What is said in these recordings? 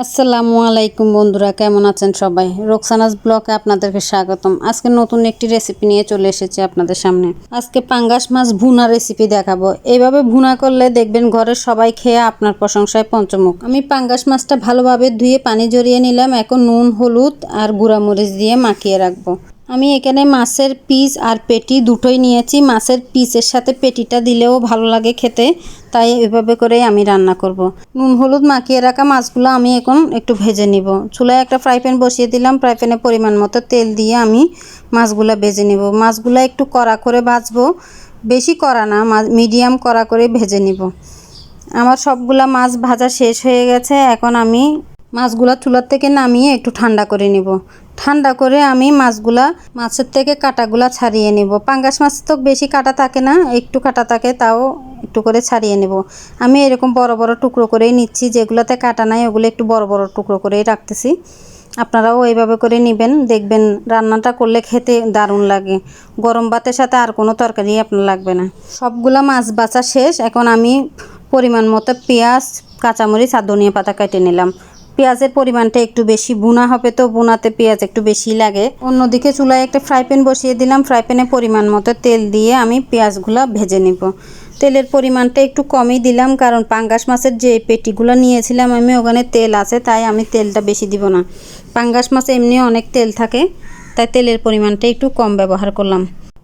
আসসালামু আলাইকুম বন্ধুরা, কেমন আছেন সবাই? রোকসানাস ব্লগে আপনাদেরকে স্বাগতম। আজকে নতুন একটি রেসিপি নিয়ে চলে এসেছি আপনাদের সামনে। আজকে পাঙ্গাস মাছ ভুনা রেসিপি দেখাবো। এইভাবে ভুনা করলে দেখবেন ঘরের সবাই খেয়ে আপনার প্রশংসায় পঞ্চমুখ। আমি পাঙ্গাস মাছটা ভালোভাবে ধুয়ে পানি ঝরিয়ে নিলাম। এখন নুন, হলুদ আর গুঁড়ামরিচ দিয়ে মাখিয়ে রাখবো। আমি এখানে মাছের পিস আর পেটি দুটোই নিয়েছি। মাছের পিসের সাথে পেটিটা দিলেও ভালো লাগে খেতে, তাই এভাবে করেই আমি রান্না করব। নুন হলুদ মাখিয়ে রাখা মাছগুলো আমি এখন একটু ভেজে নিব। চুলায় একটা ফ্রাই প্যান বসিয়ে দিলাম। ফ্রাই প্যানে পরিমাণ মতো তেল দিয়ে আমি মাছগুলো ভেজে নিব। মাছগুলো একটু কড়া করে ভাজবো, বেশি কড়া না, মিডিয়াম কড়া করে ভেজে নিব। আমার সবগুলা মাছ ভাজা শেষ হয়ে গেছে। এখন আমি মাছগুলা চুলার থেকে নামিয়ে একটু ঠান্ডা করে নিব। ঠান্ডা করে আমি মাছের থেকে কাঁটাগুলা ছাড়িয়ে নিব। পাঙ্গাস মাছ তো বেশি কাঁটা থাকে না, একটু কাঁটা থাকে, তাও একটু করে ছাড়িয়ে নেব। আমি এরকম বড় বড় টুকরো করেই নিচ্ছি, যেগুলোতে কাঁটা নাই ওগুলো একটু বড় বড় টুকরো করেই রাখতেছি। আপনারাও এইভাবে করে নেবেন, দেখবেন রান্নাটা করলে খেতে দারুণ লাগে। গরম ভাতের সাথে আর কোনো তরকারি আপনার লাগবে না। সবগুলা মাছ বাছা শেষ। এখন আমি পরিমাণ মতো পেঁয়াজ, কাঁচামরিচ আর ধনিয়া পাতা কেটে নিলাম। পেঁয়াজের পরিমাণটা একটু বেশি, ভুনা হবে তো ভুনাতে পেঁয়াজ একটু বেশি লাগে। অন্যদিকে চুলায় একটা ফ্রাই প্যান বসিয়ে দিলাম। ফ্রাই প্যানে পরিমাণ মতো তেল দিয়ে আমি পেঁয়াজগুলো ভেজে নিব। তেলের পরিমাণটা একটু কমই দিলাম, কারণ পাঙ্গাস মাছের যে পেটিগুলো নিয়েছিলাম আমি, ওখানে তেল আছে, তাই আমি তেলটা বেশি দিব না। পাঙ্গাস মাছ এমনি অনেক তেল থাকে, তাই তেলের পরিমাণটা একটু কম ব্যবহার করলাম।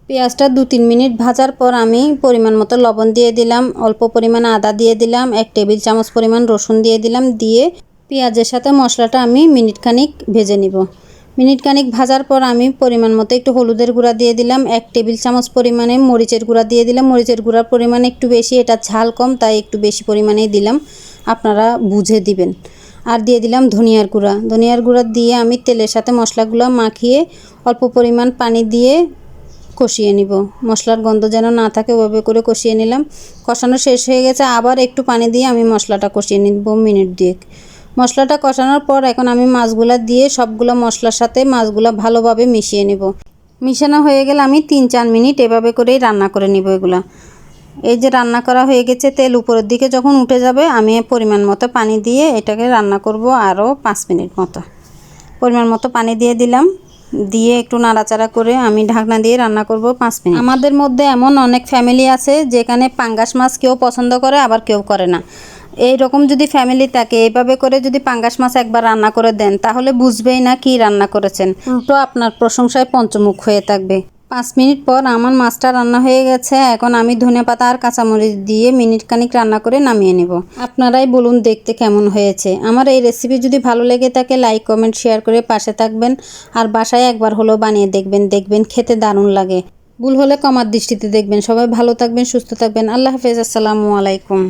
পেঁয়াজটা 2-3 মিনিট ভাজার পর আমি পরিমাণ মতো লবণ দিয়ে দিলাম, অল্প পরিমাণ আদা দিয়ে দিলাম, 1 টেবিল চামচ পরিমাণ রসুন দিয়ে দিলাম। দিয়ে পেঁয়াজের সাথে মশলাটা আমি মিনিট খানিক ভেজে নিব। মিনিট খানিক ভাজার পর আমি পরিমাণ মতো একটু হলুদের গুঁড়া দিয়ে দিলাম, 1 টেবিল চামচ পরিমাণে মরিচের গুঁড়া দিয়ে দিলাম। মরিচের গুঁড়ার পরিমাণ একটু বেশি, এটা ঝাল কম, তাই একটু বেশি পরিমাণেই দিলাম, আপনারা বুঝে দিবেন। আর দিয়ে দিলাম ধনিয়ার গুঁড়া। ধনিয়ার গুঁড়া দিয়ে আমি তেলের সাথে মশলাগুলো মাখিয়ে অল্প পরিমাণ পানি দিয়ে কষিয়ে নিব। মশলার গন্ধ যেন না থাকে, ওভাবে করে কষিয়ে নিলাম। কষানো শেষ হয়ে গেছে, আবার একটু পানি দিয়ে আমি মশলাটা কষিয়ে নিব মিনিট 2। মশলাটা কষানোর পর এখন আমি মাছগুলা দিয়ে সবগুলো মশলার সাথে মাছগুলা ভালোভাবে মিশিয়ে নিব। মিশানো হয়ে গেলে আমি 3-4 মিনিট এভাবে করেই রান্না করে নিব এগুলা। এই যে রান্না করা হয়ে গেছে, তেল উপরের দিকে যখন উঠে যাবে আমি পরিমাণ মতো পানি দিয়ে এটাকে রান্না করব আরও 5 মিনিট মতো। পরিমাণ মতো পানি দিয়ে দিলাম, দিয়ে একটু নাড়াচাড়া করে আমি ঢাকনা দিয়ে রান্না করব 5 মিনিট। আমাদের মধ্যে এমন অনেক ফ্যামিলি আছে যেখানে পাঙ্গাস মাছ কেউ পছন্দ করে, আবার কেউ করে না। এই রকম যদি ফ্যামিলি থাকে, এইভাবে করে যদি পাঙ্গাস মাছ একবার রান্না করে দেন, তাহলে বুঝবেই না কি রান্না করেছেন, উল্টো আপনার প্রশংসায় পঞ্চমুখ হয়ে থাকবে। 5 মিনিট পর আমার মাছটা রান্না হয়ে গেছে। এখন আমি ধনেপাতা আর কাঁচামরিচ দিয়ে মিনিট খানিক রান্না করে নামিয়ে নেব। আপনারাই বলুন দেখতে কেমন হয়েছে। আমার এই রেসিপি যদি ভালো লেগে থাকে, লাইক কমেন্ট শেয়ার করে পাশে থাকবেন। আর বাসায় একবার হলেও বানিয়ে দেখবেন খেতে দারুণ লাগে। ভুল হলে ক্ষমার দৃষ্টিতে দেখবেন। সবাই ভালো থাকবেন, সুস্থ থাকবেন। আল্লাহ হাফেজ, আসসালামু আলাইকুম।